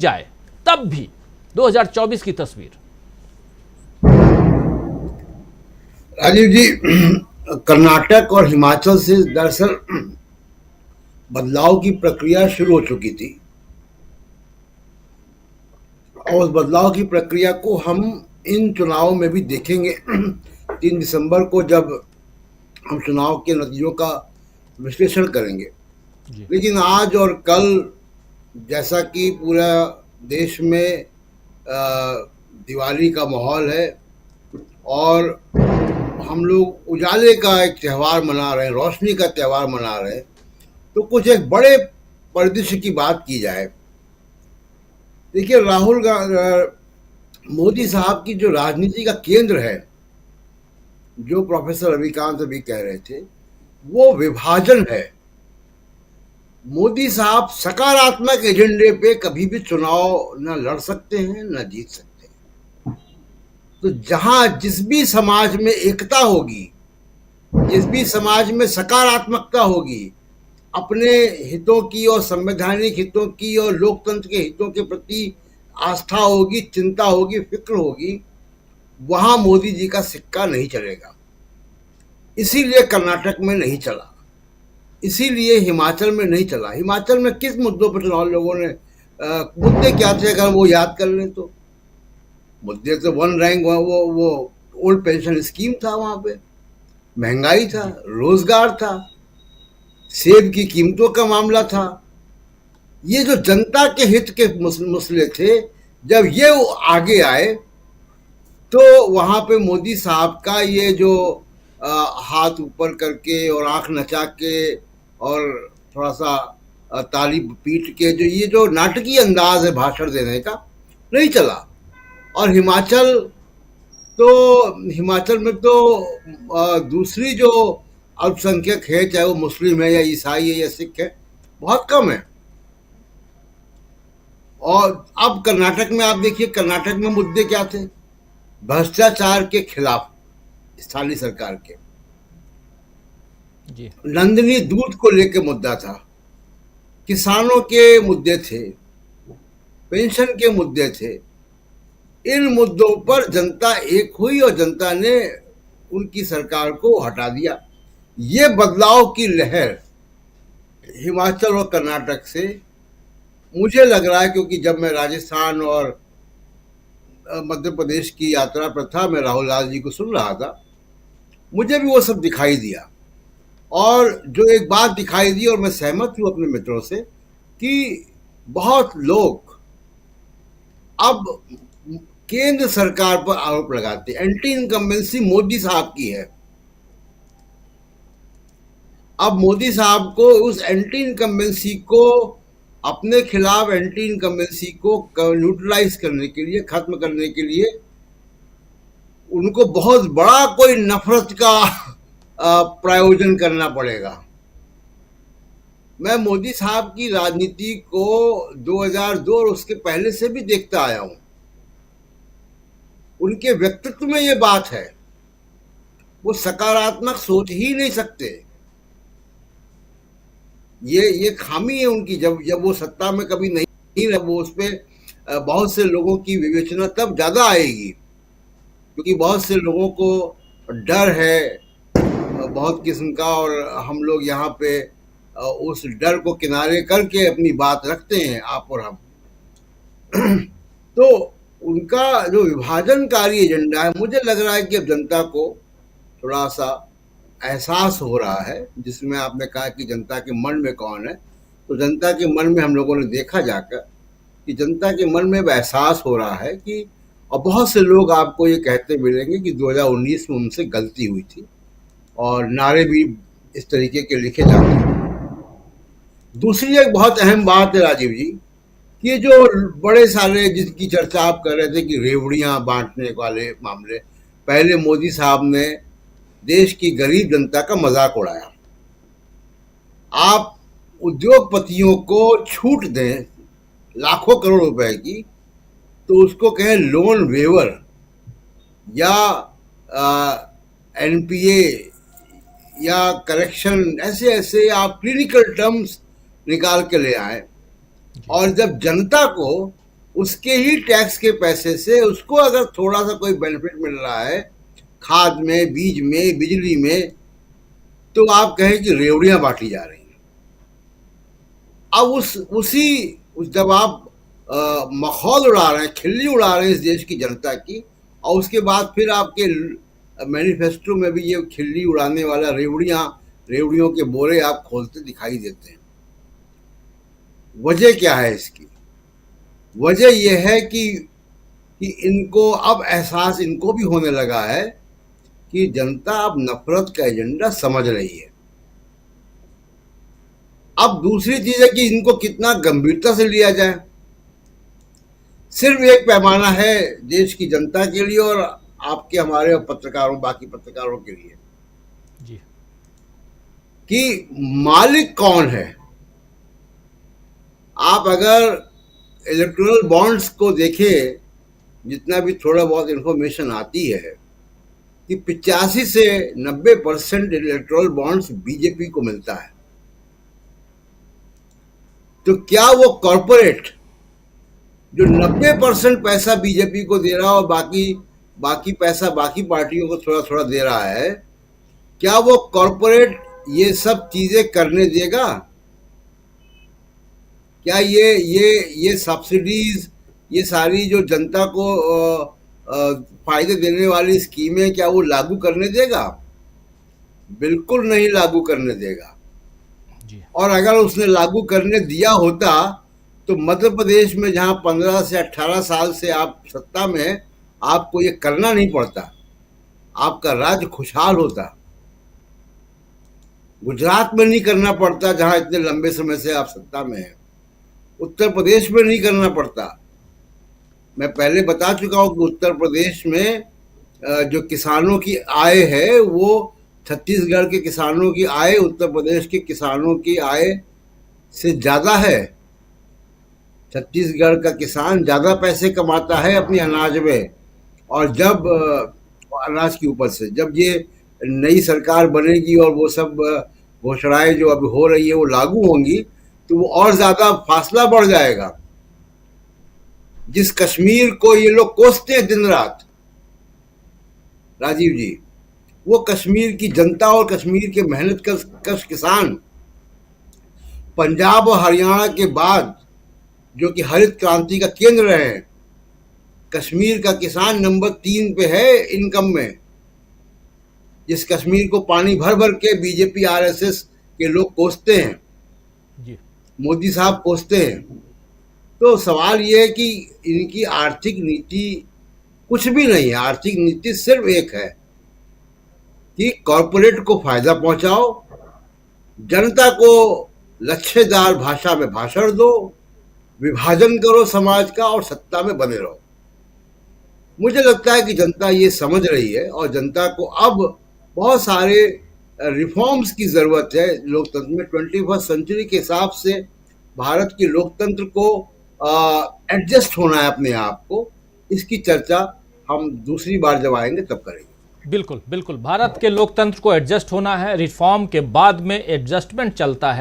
जाए, तब भी 2024 की तस्वीर। राजीव जी, कर्नाटक और हिमाचल से दरअसल बदलाव की प्रक्रिया शुरू हो चुकी थी और उस बदलाव की प्रक्रिया को हम इन चुनावों में भी देखेंगे। 3 दिसंबर को जब हम चुनाव के नतीजों का विश्लेषण करेंगे। लेकिन आज और कल जैसा कि पूरा देश में दिवाली का माहौल है और हम लोग उजाले का एक त्यौहार मना रहे हैं, रोशनी का त्यौहार मना रहे हैं, तो कुछ एक बड़े परिदृश्य की बात की जाए। देखिए, मोदी साहब की जो राजनीति का केंद्र है, जो प्रोफेसर रविकांत अभी कह रहे थे, वो विभाजन है। मोदी साहब सकारात्मक एजेंडे पे कभी भी चुनाव न लड़ सकते हैं न जीत सकते हैं। तो जहां जिस भी समाज में एकता होगी, जिस भी समाज में सकारात्मकता होगी, अपने हितों की और संवैधानिक हितों की और लोकतंत्र के हितों के प्रति आस्था होगी, चिंता होगी, फिक्र होगी, वहां मोदी जी का सिक्का नहीं चलेगा। इसीलिए कर्नाटक में नहीं चला, इसीलिए हिमाचल में नहीं चला। हिमाचल में किस मुद्दों पर चुनाव लोगों ने मुद्दे क्या थे अगर वो याद कर लें तो? मुद्दे तो वन रैंक, वो ओल्ड पेंशन स्कीम था, वहां पे महंगाई था, रोजगार था, सेब की कीमतों का मामला था। ये जो जनता के हित के मसले थे, जब ये आगे आए तो वहां पे मोदी साहब का ये जो हाथ ऊपर करके और आंख नचा के और थोड़ा सा ताली पीट के ये जो नाटकीय अंदाज है भाषण देने का, नहीं चला। और हिमाचल में तो दूसरी जो अल्पसंख्यक है, चाहे वो मुस्लिम है या ईसाई है या सिख है, बहुत कम है। और अब कर्नाटक में आप देखिए, कर्नाटक में मुद्दे क्या थे? भ्रष्टाचार के खिलाफ स्थानीय सरकार के, नंदिनी दूध को लेकर मुद्दा था, किसानों के मुद्दे थे, पेंशन के मुद्दे थे। इन मुद्दों पर जनता एक हुई और जनता ने उनकी सरकार को हटा दिया। ये बदलाव की लहर हिमाचल और कर्नाटक से मुझे लग रहा है, क्योंकि जब मैं राजस्थान और मध्य प्रदेश की यात्रा पर था, मैं राहुल लाल जी को सुन रहा था, मुझे भी वो सब दिखाई दिया। और जो एक बात दिखाई दी, और मैं सहमत हूं अपने मित्रों से, कि बहुत लोग अब केंद्र सरकार पर आरोप लगाते। एंटी इनकम्बेंसी मोदी साहब की है। अब मोदी साहब को उस एंटी इनकम्बेंसी को अपने खिलाफ, एंटी इनकम्बेंसी को न्यूट्रलाइज करने के लिए, खत्म करने के लिए उनको बहुत बड़ा कोई नफरत का प्रायोजन करना पड़ेगा। मैं मोदी साहब की राजनीति को 2002 और उसके पहले से भी देखता आया हूं। उनके व्यक्तित्व में ये बात है, वो सकारात्मक सोच ही नहीं सकते। ये खामी है उनकी। जब वो सत्ता में कभी नहीं रहे, वो उस पर बहुत से लोगों की विवेचना तब ज्यादा आएगी, क्योंकि बहुत से लोगों को डर है बहुत किस्म का, और हम लोग यहाँ पे उस डर को किनारे करके अपनी बात रखते हैं, आप और हम। तो उनका जो विभाजनकारी एजेंडा है, मुझे लग रहा है कि अब जनता को थोड़ा सा एहसास हो रहा है। जिसमें आपने कहा कि जनता के मन में कौन है, तो जनता के मन में हम लोगों ने देखा जाकर कि जनता के मन में एहसास हो रहा है कि, और बहुत से लोग आपको ये कहते मिलेंगे कि 2019 में उनसे गलती हुई थी, और नारे भी इस तरीके के लिखे जाते हैं। दूसरी एक बहुत अहम बात है राजीव जी, कि जो बड़े सारे जिसकी चर्चा आप कर रहे थे कि रेवड़ियां बांटने वाले मामले, पहले मोदी साहब ने देश की गरीब जनता का मजाक उड़ाया। आप उद्योगपतियों को छूट दें लाखों करोड़ रुपए की, तो उसको कहें लोन वेवर या एनपीए या करेक्शन, ऐसे ऐसे आप क्लिनिकल टर्म्स निकाल के ले आए। और जब जनता को उसके ही टैक्स के पैसे से उसको अगर थोड़ा सा कोई बेनिफिट मिल रहा है, खाद में, बीज में, बिजली में, तो आप कहें कि रेवड़ियां बांटी जा रही हैं। अब जब आप मखौल उड़ा रहे हैं, खिल्ली उड़ा रहे हैं इस देश की जनता की, और उसके बाद फिर आपके मैनिफेस्टो में भी ये खिल्ली उड़ाने वाला रेवड़ियों के बोरे आप खोलते दिखाई देते हैं। वजह क्या है इसकी? वजह यह है कि इनको अब एहसास इनको भी होने लगा है कि जनता अब नफरत का एजेंडा समझ रही है। अब दूसरी चीज है कि इनको कितना गंभीरता से लिया जाए। सिर्फ एक पैमाना है देश की जनता के लिए और आपके हमारे पत्रकारों, बाकी पत्रकारों के लिए, जी, कि मालिक कौन है। आप अगर इलेक्टोरल बॉन्ड्स को देखें, जितना भी थोड़ा बहुत इंफॉर्मेशन आती है कि 85 से 90% इलेक्टोरल बॉन्ड्स बीजेपी को मिलता है। तो क्या वो कॉरपोरेट जो 90% पैसा बीजेपी को दे रहा है और बाकी पैसा बाकी पार्टियों को थोड़ा थोड़ा दे रहा है, क्या वो कॉरपोरेट ये सब चीजें करने देगा? क्या ये सब्सिडीज, ये सारी जो जनता को फायदे देने वाली स्कीमें, क्या वो लागू करने देगा? बिल्कुल नहीं लागू करने देगा। जी, और अगर उसने लागू करने दिया होता तो मध्य प्रदेश में, जहां 15 से 18 साल से आप सत्ता में, आपको ये करना नहीं पड़ता, आपका राज्य खुशहाल होता। गुजरात में नहीं करना पड़ता जहां इतने लंबे समय से आप सत्ता में हैं, उत्तर प्रदेश में नहीं करना पड़ता। मैं पहले बता चुका हूं कि उत्तर प्रदेश में जो किसानों की आय है, वो छत्तीसगढ़ के किसानों की आय उत्तर प्रदेश के किसानों की आय से ज्यादा है। छत्तीसगढ़ का किसान ज्यादा पैसे कमाता है अपनी अनाज में, और जब अनाज की उपज से, जब ये नई सरकार बनेगी और वो सब घोषणाएं जो अभी हो रही है वो लागू होंगी, तो वो और ज्यादा फासला बढ़ जाएगा। जिस कश्मीर को ये लोग कोसते हैं दिन रात, राजीव जी, वो कश्मीर की जनता और कश्मीर के मेहनत कश किसान, पंजाब और हरियाणा के बाद जो कि हरित क्रांति का केंद्र रहे, कश्मीर का किसान नंबर 3 पे है इनकम में। जिस कश्मीर को पानी भर भर के बीजेपी आरएसएस के लोग कोसते हैं, जी, मोदी साहब कोसते हैं। तो सवाल ये है कि इनकी आर्थिक नीति कुछ भी नहीं है। आर्थिक नीति सिर्फ एक है कि कॉरपोरेट को फायदा पहुंचाओ, जनता को लच्छेदार भाषा में भाषण दो, विभाजन करो समाज का, और सत्ता में बने रहो। मुझे लगता है कि जनता ये समझ रही है और जनता को अब बहुत सारे रिफॉर्म्स की जरूरत है लोकतंत्र में। 21st सेंचुरी के हिसाब से भारत के लोकतंत्र को एडजस्ट होना है अपने आप को। इसकी चर्चा हम दूसरी बार जब आएंगे तब करेंगे। बिल्कुल बिल्कुल, भारत के लोकतंत्र को एडजस्ट होना है, रिफॉर्म के बाद में एडजस्टमेंट चलता है।